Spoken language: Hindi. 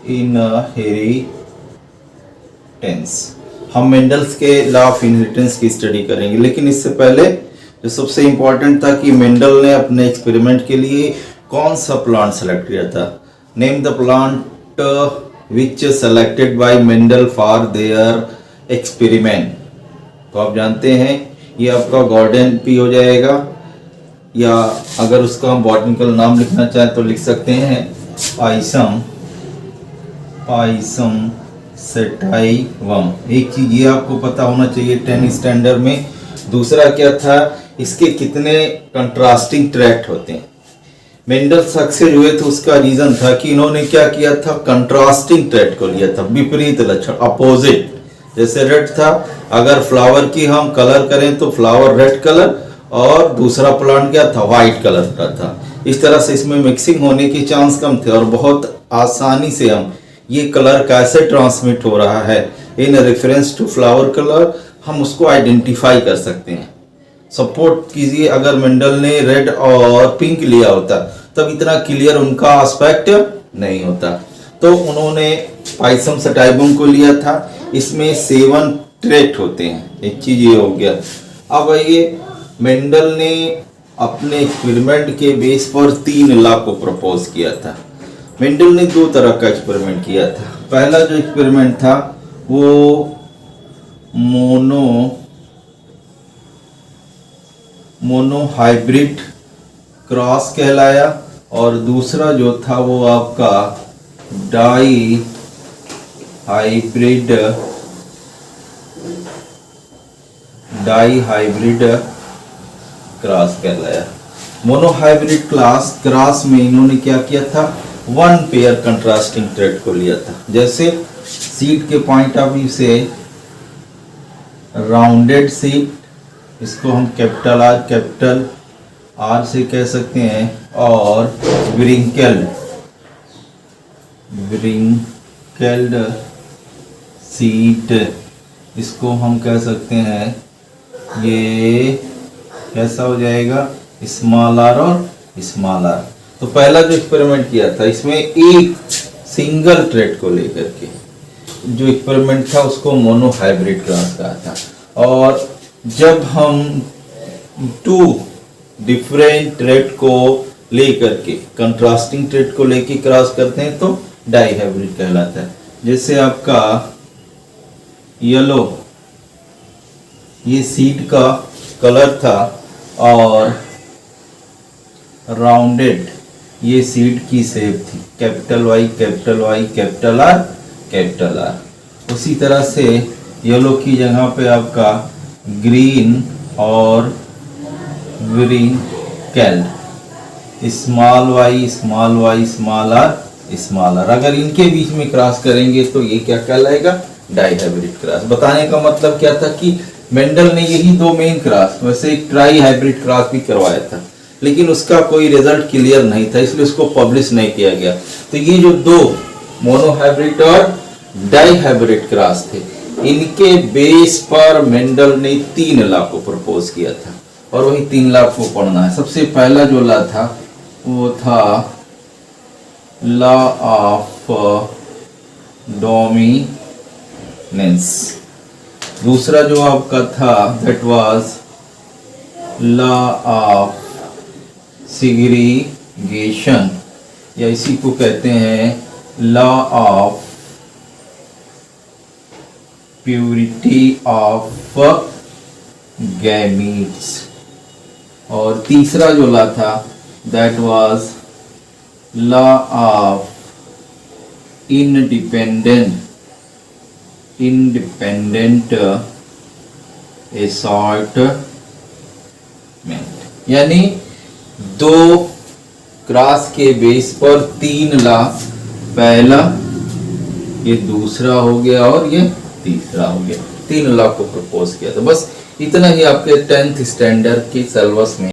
इनहेरिटेंस। हम मेंडल्स के लॉ ऑफ इनहेरिटेंस की स्टडी करेंगे, लेकिन इससे पहले जो सबसे इम्पोर्टेंट था कि मेंडल ने अपने एक्सपेरिमेंट के लिए कौन सा प्लांट सेलेक्ट किया था। Name the plant which selected bye Mendel for their experiment. तो आप जानते हैं ये आपका गॉर्डन पी हो जाएगा, या अगर उसका हम बॉटनिकल नाम लिखना चाहें तो लिख सकते हैं पाइसम सेटाइवम। एक चीज ये आपको पता होना चाहिए 10 स्टैंडर्ड में। दूसरा क्या था, इसके कितने कंट्रास्टिंग ट्रैक्ट होते हैं। मेंडल सक्सेस हुए तो उसका रीजन था कि इन्होंने क्या किया था, कंट्रास्टिंग ट्रैक्ट को लिया था, विपरीत लक्षण, अपोजिट। जैसे रेड था, अगर फ्लावर की हम कलर करें तो फ्लावर रेड कलर और दूसरा प्लांट क्या था, व्हाइट कलर का था। इस तरह से इसमें मिक्सिंग होने के चांस कम थे और बहुत आसानी से हम ये कलर कैसे ट्रांसमिट हो रहा है in reference to flower colour हम उसको आइडेंटिफाई कर सकते हैं। सपोर्ट कीजिए, अगर मेंडल ने रेड और पिंक लिया होता तब इतना क्लियर उनका एस्पेक्ट नहीं होता। तो उन्होंने पाइसम सेटाइवम को लिया था। इसमें 7 ट्रैक्ट होते हैं। एक चीज ये हो गया। अब ये मेंडल ने अपने एक्सपेरिमेंट के बेस पर 3 लॉ को प्रपोज किया था। मेंडल ने 2 तरह का एक्सपेरिमेंट किया था। पहला जो एक्सपेरिमेंट था वो मोनो हाइब्रिड क्रॉस कहलाया, और दूसरा जो था वो आपका डाई हाइब्रिड क्रॉस कहलाया। मोनोहाइब्रिड क्रॉस में इन्होंने क्या किया था, 1 पेयर कंट्रास्टिंग ट्रैक्ट को लिया था। जैसे सीड के पॉइंट ऑफ व्यू से राउंडेड सीड, इसको हम कैपिटल आर से कह सकते हैं, और व्रिंकल्ड सीड, इसको हम कह सकते हैं, ये कैसा हो जाएगा, स्मॉल आर और स्मॉल आर। तो पहला जो एक्सपेरिमेंट किया था इसमें एक सिंगल ट्रैक्ट को लेकर के जो एक्सपेरिमेंट था उसको मोनोहाइब्रिड क्रॉस कहा था। और जब हम 2 डिफरेंट ट्रैक्ट को लेकर के कंट्रास्टिंग ट्रैक्ट को लेके क्रॉस करते हैं तो डाई हाइब्रिड कहलाता है। जैसे आपका येलो, ये सीड का कलर था, और राउंडेड ये सीड की शेप थी, कैपिटल वाई कैपिटल आर। उसी तरह से येलो की जगह पे आपका ग्रीन और wrinkled, small Y small are. अगर इनके बीच में क्रॉस करेंगे तो ये क्या कहलाएगा, डाई हाइब्रिड क्रॉस। बताने का मतलब क्या था कि मेंडल ने यही 2 मेन क्रॉस, वैसे एक ट्राई हाइब्रिड क्रॉस भी करवाया था, लेकिन उसका कोई रिजल्ट क्लियर नहीं था, इसलिए उसको पब्लिश नहीं किया गया। तो ये जो 2 मोनोहाइब्रिड और डाई हाइब्रिड क्रॉस थे, इनके बेस पर मेंडल ने 3 लॉ को प्रपोज किया था, और वही 3 लॉ को पढ़ना है। सबसे पहला जो लॉ था वो था लॉ ऑफ डोमिनेंस। दूसरा जो आपका था that was law of segregation, या इसी को कहते हैं law of purity of gametes. और तीसरा जो लॉ था that was law of independent assortment. यानी 2 क्रॉस के बेस पर 3 लॉ, पहला, ये दूसरा हो गया और ये तीसरा हो गया, 3 लॉ को प्रपोज किया था। बस इतना ही आपके 10th स्टैंडर्ड की सिलेबस में